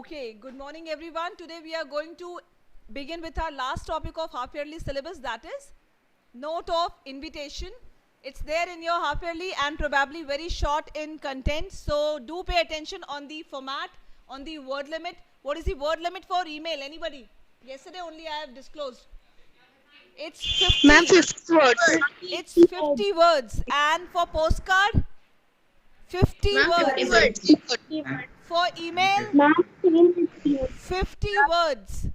Okay, good morning everyone. Today we are going to begin with our last topic of half-yearly syllabus, that is note of invitation. It's there in your half-yearly and probably very short in content. So do pay attention on the format, on the word limit. What is the word limit for email? Anybody? Yesterday only I have disclosed. It's 50. Ma'am, 50 words. It's 50 words. And for postcard, 50 words. 50 words. For email, 50 words.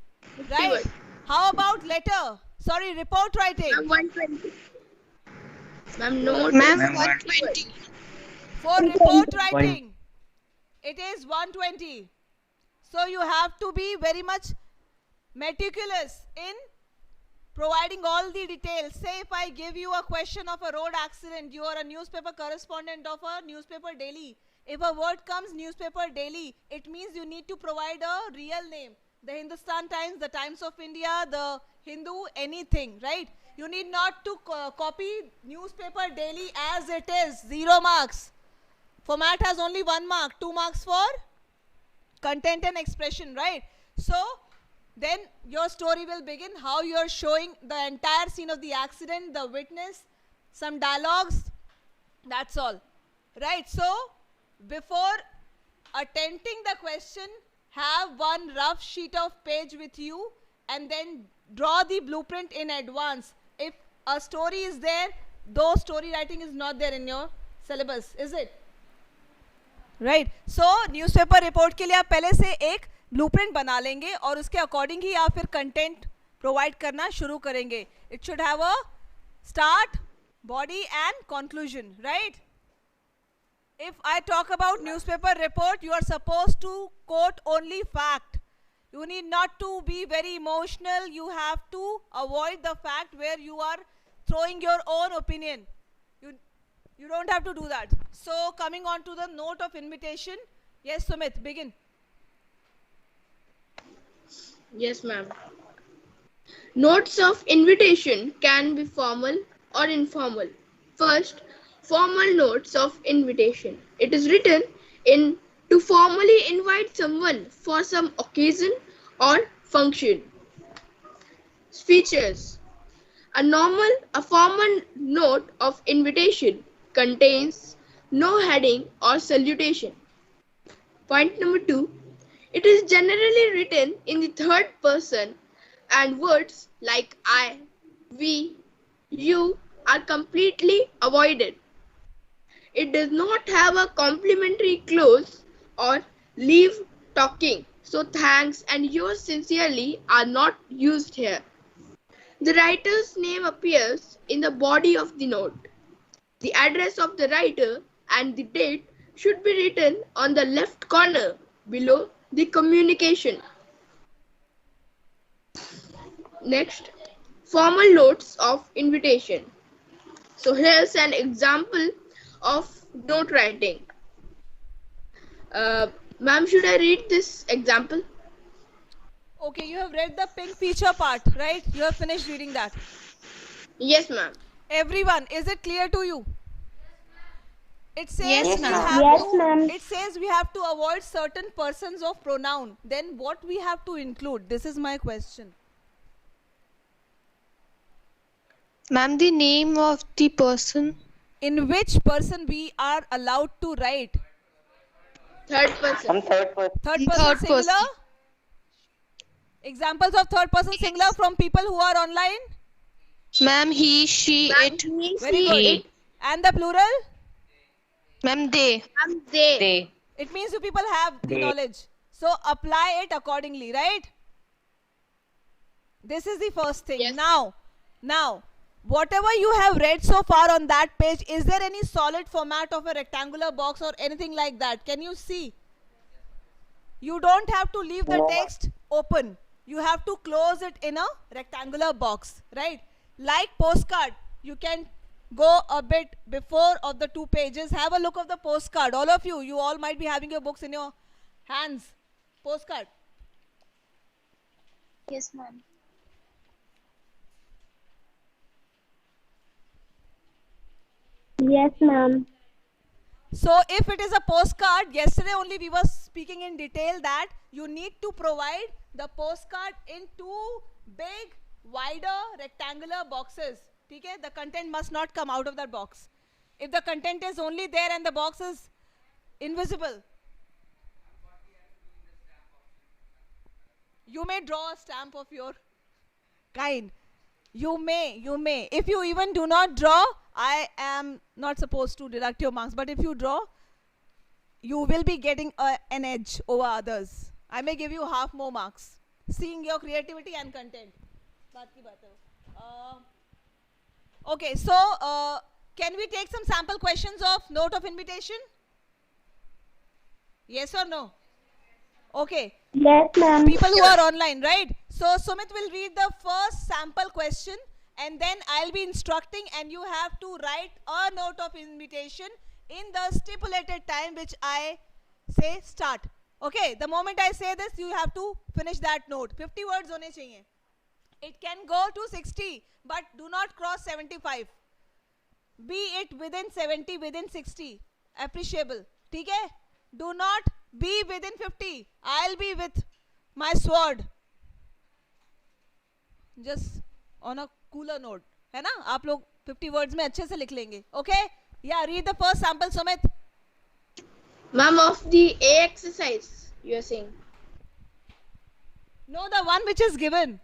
Right? words. How about letter? Sorry, report writing. Ma'am, 120. Ma'am, no. Ma'am, 120. For report writing, it is 120. So you have to be very much meticulous in providing all the details. Say if I give you a question of a road accident, you are a newspaper correspondent of a newspaper daily. If a word comes newspaper daily, it means you need to provide a real name. The Hindustan Times, the Times of India, the Hindu, anything, right? You need not to copy newspaper daily as it is. 0 marks. Format has only 1 mark. 2 marks for content and expression, right? So then your story will begin, how you are showing the entire scene of the accident, the witness, some dialogues, that's all. Right, so before attempting the question, have one rough sheet of page with you and then draw the blueprint in advance. If a story is there, though story writing is not there in your syllabus, is it? Right, so newspaper report के लिए आप पहले से एक blueprint बना लेंगे और उसके अकॉर्डिंग ही आप फिर कंटेंट प्रोवाइड करना शुरू करेंगे. It should have a start, body and conclusion, right? If I talk about newspaper report, you are supposed to quote only fact. You need not to be very emotional. You have to avoid the fact where you are throwing your own opinion. You don't have to do that. So coming on to the note of invitation. Yes, Sumit, begin. Yes, ma'am. Notes of invitation can be formal or informal. First, formal notes of invitation. It is written in to formally invite someone for some occasion or function. Features. A formal note of invitation contains no heading or salutation. Point number 2. It is generally written in the third person and words like I, we, you are completely avoided. It does not have a complimentary clause or leave talking. So thanks and yours sincerely are not used here. The writer's name appears in the body of the note. The address of the writer and the date should be written on the left corner below the communication. Next, formal notes of invitation. So here's an example of note writing. Ma'am, should I read this example? Okay, you have read the pink feature part, right? You have finished reading that. Yes, ma'am. Everyone, is it clear to you? It says Yes, we ma'am. have Yes, to, ma'am. it says we have to avoid certain persons of pronoun. Then what we have to include? This is my question. Ma'am, the name of the person. In which person we are allowed to write? Third person. Third person Third singular? person. Examples of third person singular from people who are online? Ma'am, he, she, Ma'am, it. he, Very she, good. it. And the plural? Ma'am, they. Ma'am, they. It means you people have the knowledge. So apply it accordingly, right? This is the first thing. Yes. Now, whatever you have read so far on that page, is there any solid format of a rectangular box or anything like that? Can you see? You don't have to leave the text open. You have to close it in a rectangular box, right? Like postcard, you can go a bit before of the 2 pages. Have a look of the postcard. All of you, you all might be having your books in your hands. Postcard. Yes, ma'am. Yes, ma'am. So if it is a postcard, yesterday only we were speaking in detail that you need to provide the postcard in 2 big, wider, rectangular boxes. Okay? The content must not come out of that box. If the content is only there and the box is invisible, you may draw a stamp of your kind. You may. If you even do not draw, I am not supposed to deduct your marks. But if you draw, you will be getting an edge over others. I may give you half more marks, seeing your creativity and content. बात की बात है. Okay, so can we take some sample questions of note of invitation? Yes or no? Okay. Yes, ma'am. People who are online, right? So Sumit will read the first sample question and then I'll be instructing and you have to write a note of invitation in the stipulated time which I say start. Okay, the moment I say this, you have to finish that note. 50 words hone chahiye. It can go to 60, but do not cross 75. Be it within 70, within 60. Appreciable. ठीक है? Do not be within 50. I'll be with my sword. Just on a cooler note. है ना? आप लोग 50 words में अच्छे से लिख लेंगे. Okay? Yeah, read the first sample, Sumit. Ma'am, of the A exercise, you are saying. No, the one which is given.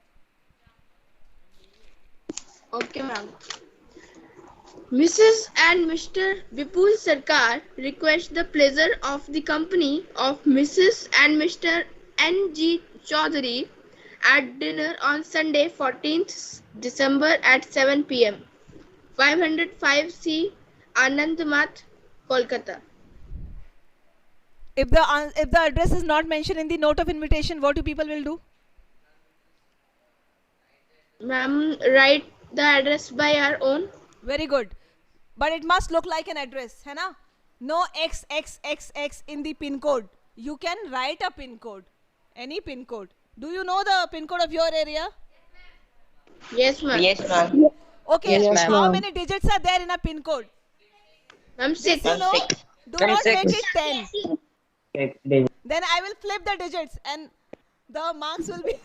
Okay, ma'am. Mrs. and Mr. Vipul Sarkar request the pleasure of the company of Mrs. and Mr. N.G. Chaudhary at dinner on Sunday, 14th December at 7 p.m. 505C Anand Math, Kolkata. If the address is not mentioned in the note of invitation, what do people will do? Ma'am, write the address by our own. Very good. But it must look like an address, है ना? No XXXX in the pin code. You can write a pin code. Any pin code. Do you know the pin code of your area? Yes, ma'am. Yes, ma'am. Okay. Yes, How ma'am. many digits are there in a pin code? Ma'am, 6. You know, do Ma'am, not six. make it 10. Okay, David. Then I will flip the digits and the marks will be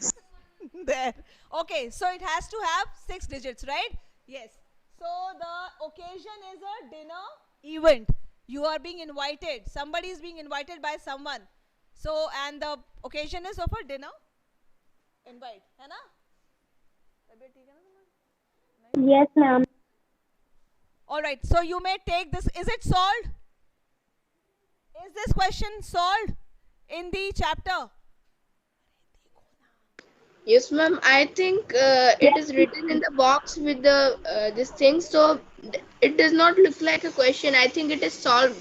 there. Okay, so it has to have 6 digits, right? Yes. So the occasion is a dinner event. You are being invited. Somebody is being invited by someone. So, and the occasion is of a dinner invite. है ना? तबीयत ठीक है ना तुम्हारी? Yes, ma'am. All right. So you may take this. Is it solved? Is this question solved in the chapter? Yes, ma'am. I think it is written in the box with the this thing, so it does not look like a question. I think it is solved.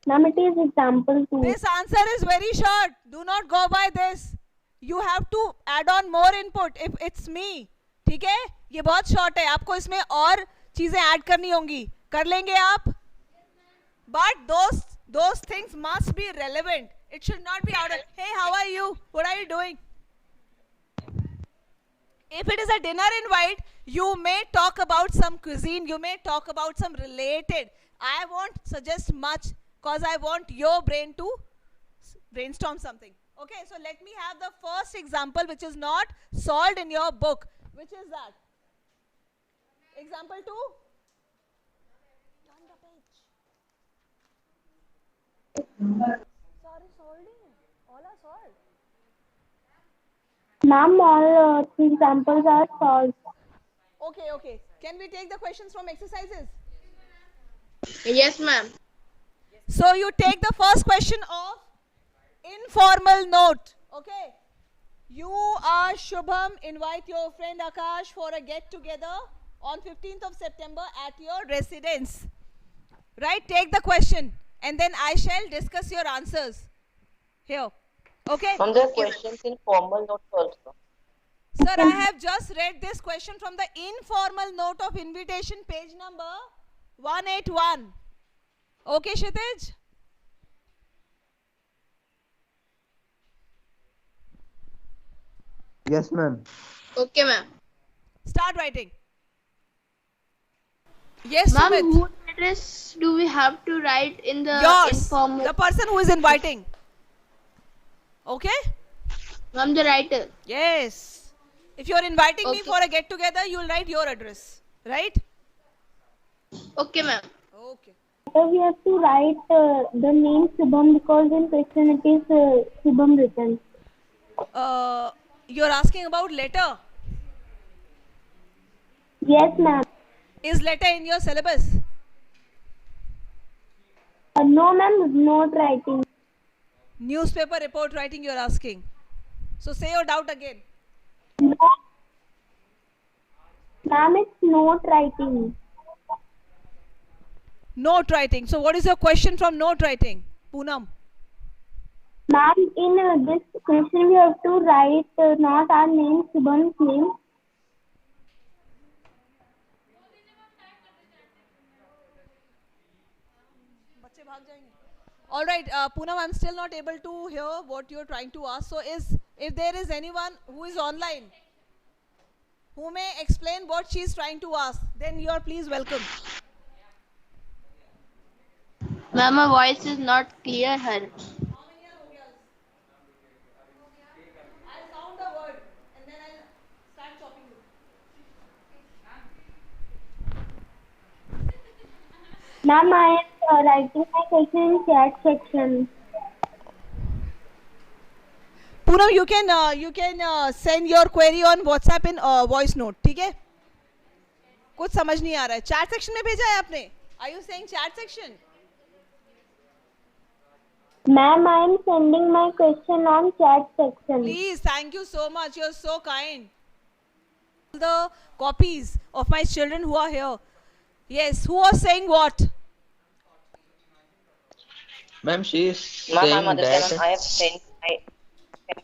Ma'am, it is example 2. This answer is very short. Do not go by this. You have to add on more input. If it's me, ठीक है? ये बहुत short है. आपको इसमें और चीजें add करनी होंगी. कर लेंगे आप? But those things must be relevant. It should not be out of. Hey, how are you? What are you doing? If it is a dinner invite, you may talk about some cuisine. You may talk about some related. I won't suggest much because I want your brain to brainstorm something. Okay, so let me have the first example which is not solved in your book. Which is that? Example 2? Turn the page. Sorry, solved. All are solved. Ma'am, all 3 examples are solved. Okay. Can we take the questions from exercises? Yes, ma'am. So you take the first question of informal note. Okay. You are Shubham. Invite your friend Akash for a get together on 15th of September at your residence. Right? Take the question and then I shall discuss your answers. Here. Okay. From the questions in formal notes also. Sir, I have just read this question from the informal note of invitation, page number 181. Okay, Kshitij? Yes, ma'am. Okay, ma'am. Start writing. Yes, Ma'am, Sumit. who address do we have to write in the Yours, informal? the person who is inviting. Okay? I'm the writer. Yes. If you're inviting me Okay. for a get together, you'll write your address. Right? Okay, ma'am. Okay. So we have to write the name Shubham because in question it is Shubham written. You're asking about letter. Yes, ma'am. Is letter in your syllabus? No, ma'am, not writing. Newspaper report writing you're asking. So say your doubt again. No. Ma'am, it's not writing. Note writing. So what is your question from note writing? Poonam. Ma'am, in this question we have to write not our name, Shubham's name. All right, Poonam, I'm still not able to hear what you're trying to ask. So if there is anyone who is online who may explain what she's trying to ask, then you are please welcome. Ma'am, my voice is not clear here. I'll count the word and then I'll start chopping you. Ma'am, I am writing my question in chat section. Poonam, you can send your query on WhatsApp in voice note, ठीक है? कुछ समझ नहीं आ रहा है. Chat section में भेजा है आपने? Are you saying chat section? Ma'am, I am sending my question on chat section. Please, thank you so much. You're so kind. The copies of my children who are here. Yes, who was saying what? Ma'am, she is Ma'am, saying I'm that I have sent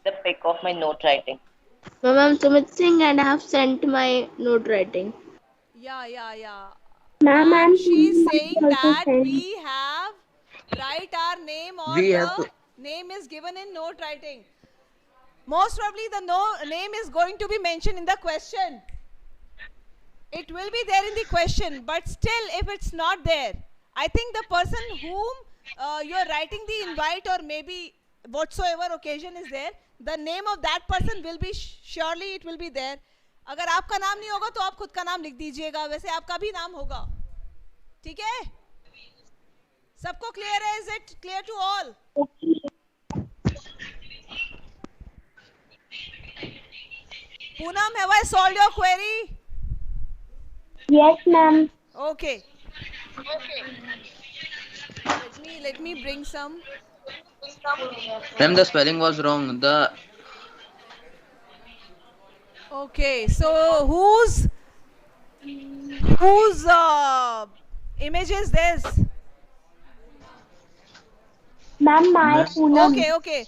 the pic of my note writing. Ma'am, I'm Sumit Singh and I have sent my note writing. Yeah. Ma'am, I am She's sending saying my that question. we have write our name or We have the to- name is given in note writing. Most probably the name is going to be mentioned in the question. It will be there in the question, but still if it's not there, I think the person whom you're writing the invite or maybe whatsoever occasion is there, the name of that person will be surely it will be there. अगर आपका नाम नहीं होगा तो आप खुद का नाम लिख दीजिएगा, वैसे आपका भी नाम होगा. ठीक है? सबको क्लियर है? Is it clear to all? Poonam, have I solved your query? Yes, ma'am. Okay. Let me bring some. ma'am, the spelling was wrong. Okay, so whose image is this? Ma'am, my Ma'am. Poonam. Okay.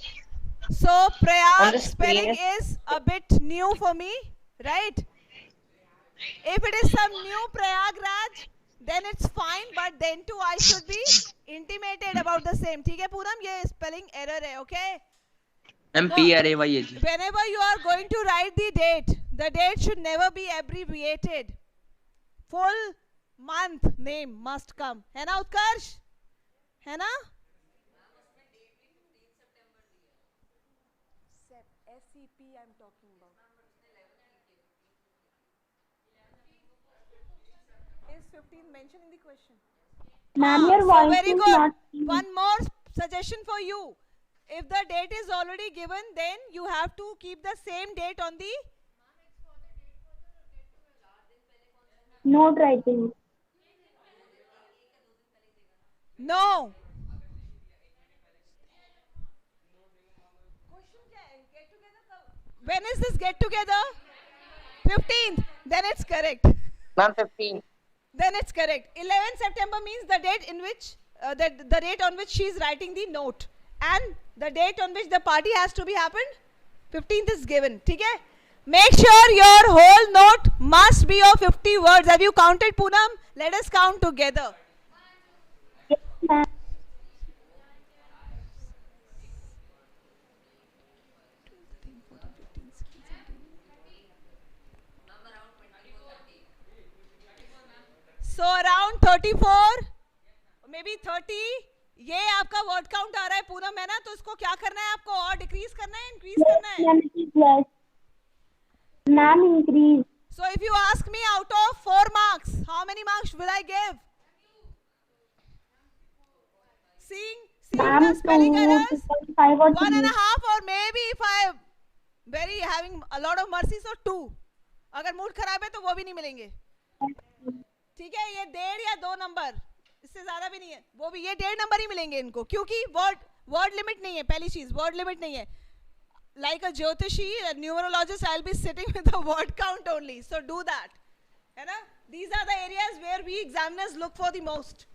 So On Prayag the spelling screen is a bit new for me, right? If it is some new Prayagraj, then it's fine, but then too I should be intimated about the same. ठीक है पूनम, ये spelling error है, okay? ma'am, PRAYAG. Whenever you are going to write the date should never be abbreviated. Full month name must come. है ना उत्कर्ष? है ना? SEP I'm talking about. Is 15 mentioned in the question? Ma'am, your So voice very is good. not clear. One more suggestion for you. If the date is already given, then you have to keep the same date on the Note writing. no. When is this get together? 15th. Then it's correct. Ma'am, 15. Then it's correct. 11th September means the date in which the date on which she is writing the note, and the date on which the party has to be happened. 15th is given. ठीक है? Make sure your whole note must be of 50 words. Have you counted, Poonam? Let us count together. Yes, ma'am. So around 34 may be 30. ये आपका word count आ रहा है पूनम, है ना? तो इसको क्या करना है आपको? और डिक्रीज करना है, इंक्रीज करना है? Ma'am, it is less. Ma'am, increase. So if you ask me out of 4 marks, how many marks will I give? Seeing Ma'am, the spelling errors, 2.5 or 1 and 3. a half, or maybe if I very having a lot of mercy, so 2. अगर mood खराब है तो वो भी नहीं मिलेंगे. ठीक है, ये 1.5 या 2 नंबर, इससे ज्यादा भी नहीं है. वो भी ये 1.5 नंबर ही मिलेंगे इनको, क्योंकि वर्ड लिमिट नहीं है. पहली चीज, वर्ड लिमिट नहीं है. Like a Jyotishi, a numerologist, I'll be sitting with the word count only. So do that. है ना? These are the areas where we examiners look for the most.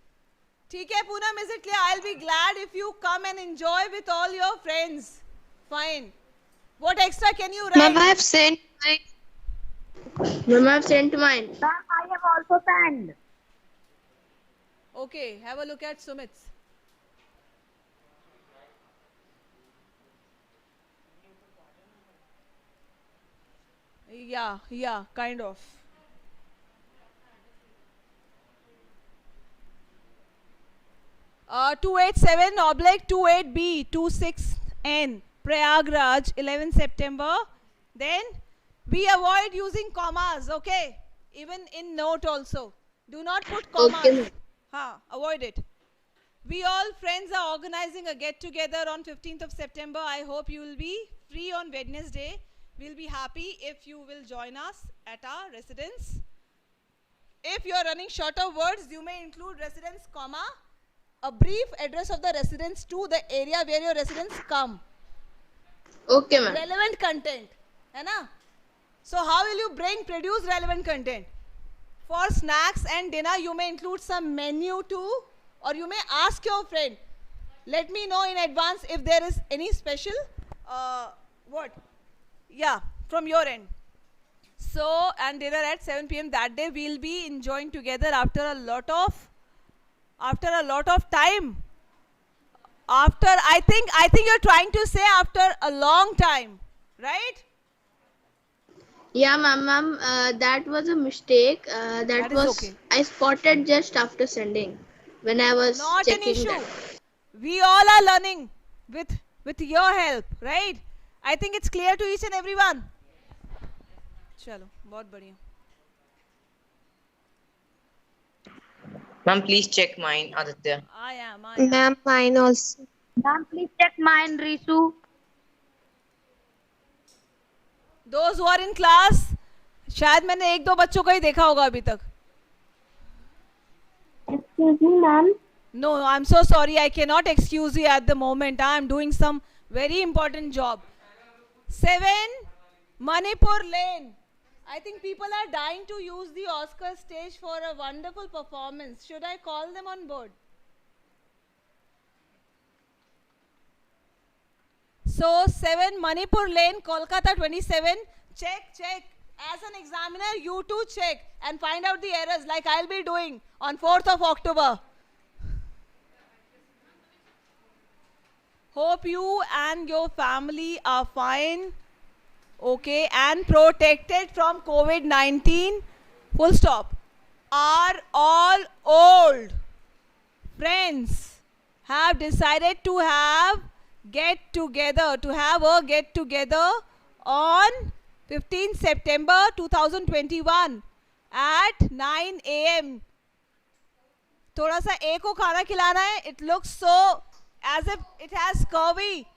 ठीक है Poonam, is it clear? I'll be glad if you come and enjoy with all your friends. Fine. What extra can you write? Ma'am, I have sent my. Ma'am, I have sent mine. Ma'am, I have also sent. Okay, have a look at Sumit's. Yeah, kind of. Uh, 287/28B 26N Prayagraj 11 September. Then we avoid using commas, okay? Even in note also. Do not put commas. Okay, ma'am. Avoid it. We all friends are organizing a get together on 15th of September. I hope you will be free on Wednesday. We'll be happy if you will join us at our residence. If you are running short of words, you may include residence, comma, a brief address of the residence to the area where your residents come. Okay, ma'am. Relevant content, है ना? So how will you produce relevant content? For snacks and dinner, you may include some menu too, or you may ask your friend. Let me know in advance if there is any special, from your end. So, and dinner at 7 p.m. that day, we'll be enjoying together after a lot of time. I think you're trying to say after a long time, right? Yeah, ma'am. That was a mistake. That is was okay. I spotted just after sending when I was Not an checking issue. that. We all are learning with your help, right? I think it's clear to each and everyone. चलो, बहुत बढ़िया. Ma'am, please check mine, Aditya. I am. Ma'am, mine also. Ma'am, please check mine, Risu. Those who are in class, शायद मैंने 1-2 बच्चों को ही देखा होगा अभी तक. Excuse me, ma'am. No, I'm so sorry. I cannot excuse you at the moment. I'm doing some very important job. 7 Manipur Lane. I think people are dying to use the Oscar stage for a wonderful performance. Should I call them on board? So 7 Manipur Lane, Kolkata 27. Check. As an examiner, you too check and find out the errors like I'll be doing on 4th of October. Hope you and your family are fine, okay, and protected from COVID-19. Full stop. Are all old friends have decided to have a get together on 15th September 2021 at 9 a.m. थोड़ा सा A को खाना खिलाना है. It looks so as if it has scurvy.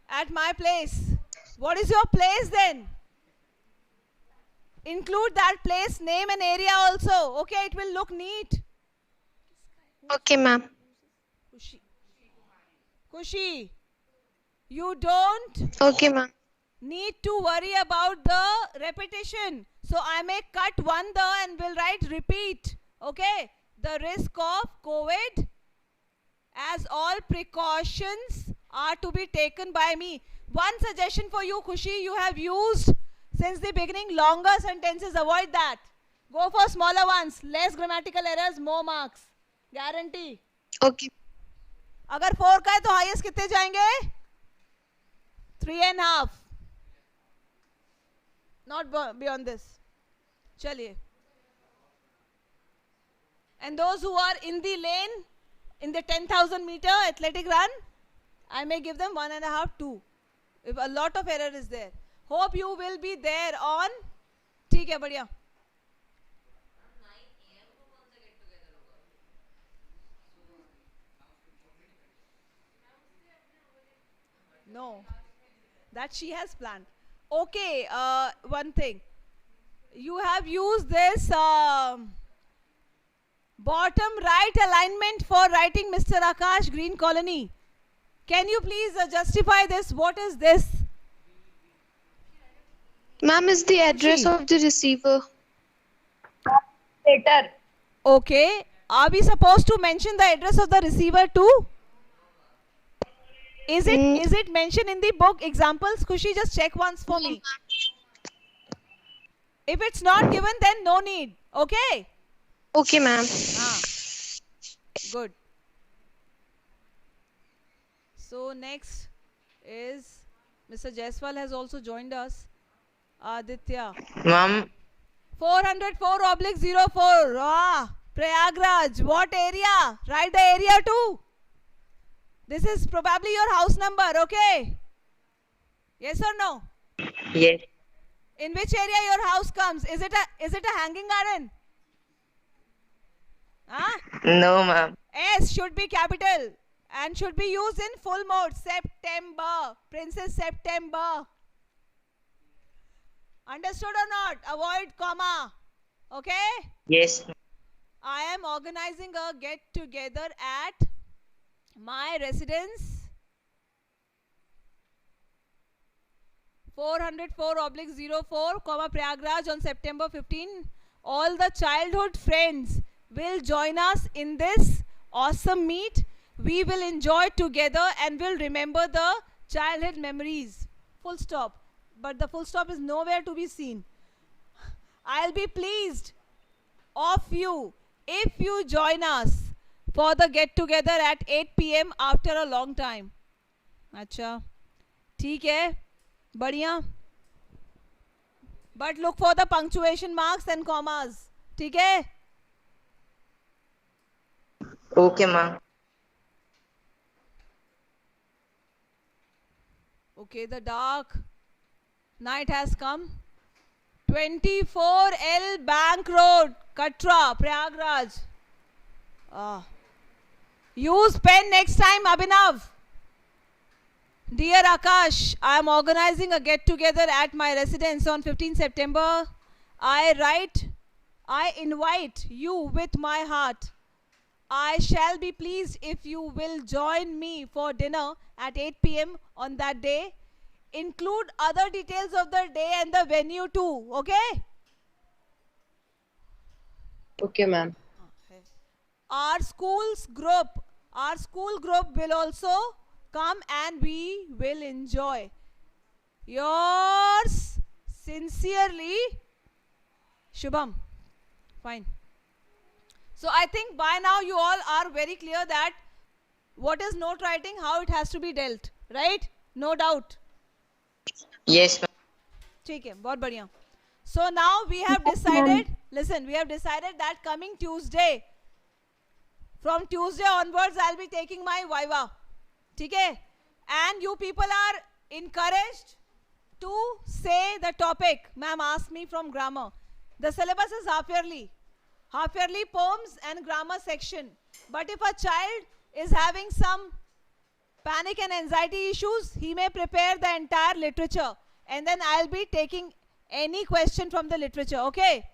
At my place. What is your place then? Include that place name and area also. Okay, it will look neat. Okay, ma'am. Kushi, you don't Okay, ma'am. need to worry about the repetition. So I may cut one the and will write repeat. Okay, the risk of COVID, as all precautions are to be taken by me. One suggestion for you, Khushi, you have used since the beginning longer sentences. Avoid that. Go for smaller ones. Less grammatical errors, more marks. Guarantee. Okay. अगर 4 का है तो highest कितने जाएंगे? 3.5. Not beyond this. चलिए. And those who are in the lane, in the 10,000 meter athletic run, I may give them 1.5, 2. If a lot of error is there. Hope you will be there on. ठीक है बढ़िया. No, that she has planned. Okay, one thing. You have used this bottom right alignment for writing Mr. Akash Green Colony. Can you please justify this? What is this? Ma'am, is the address of the receiver. Later. Okay. Are we supposed to mention the address of the receiver too? Is it mentioned in the book examples? Kushi, just check once for me. If it's not given, then no need. Okay? Okay, ma'am. Good. So next is Mr. Jaiswal has also joined us. Aditya. Ma'am, 404/04. Prayagraj. What area? Write the area too. This is probably your house number, okay? Yes or no? Yes. In which area your house comes? Is it a hanging garden? No, ma'am. S should be capital and should be used in full mode. September. Princess September. Understood or not? Avoid comma. Okay? Yes. I am organizing a get together at my residence. 404/04, Prayagraj on September 15. All the childhood friends will join us in this awesome meet. We will enjoy together and will remember the childhood memories. Full stop. But the full stop is nowhere to be seen. I'll be pleased of you if you join us for the get together at 8 p.m. after a long time. अच्छा, ठीक है, बढ़िया. But look for the punctuation marks and commas. ठीक है? Okay, ma'am. Okay, the dark night has come. 24L Bank Road, Katra, Prayagraj. Use pen next time, Abhinav. Dear Akash, I am organizing a get together at my residence on 15 September. I invite you with my heart. I shall be pleased if you will join me for dinner at 8 p.m. on that day. Include other details of the day and the venue too. Okay? Okay, ma'am. Our school group will also come and we will enjoy. Yours sincerely, Shubham. Fine. So I think by now you all are very clear that what is note writing, how it has to be dealt, right? No doubt. Yes, ma'am. ठीक है, बहुत बढ़िया. So now we have decided, listen, we have decided that coming Tuesday, from Tuesday onwards, I'll be taking my Viva. ठीक है? And you people are encouraged to say the topic. Ma'am asked me from grammar. The syllabus is half-yearly poems and grammar section. But if a child is having some panic and anxiety issues, he may prepare the entire literature. And then I'll be taking any question from the literature. Okay?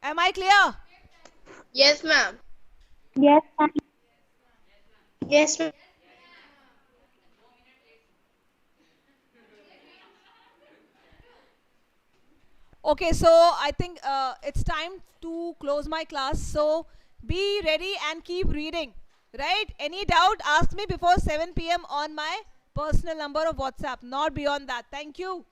Am I clear? Yes, ma'am. Yes, ma'am. Yes, ma'am. Okay, so I think it's time to close my class. So be ready and keep reading. Right? Any doubt? Ask me before 7 p.m. on my personal number of WhatsApp. Not beyond that. Thank you.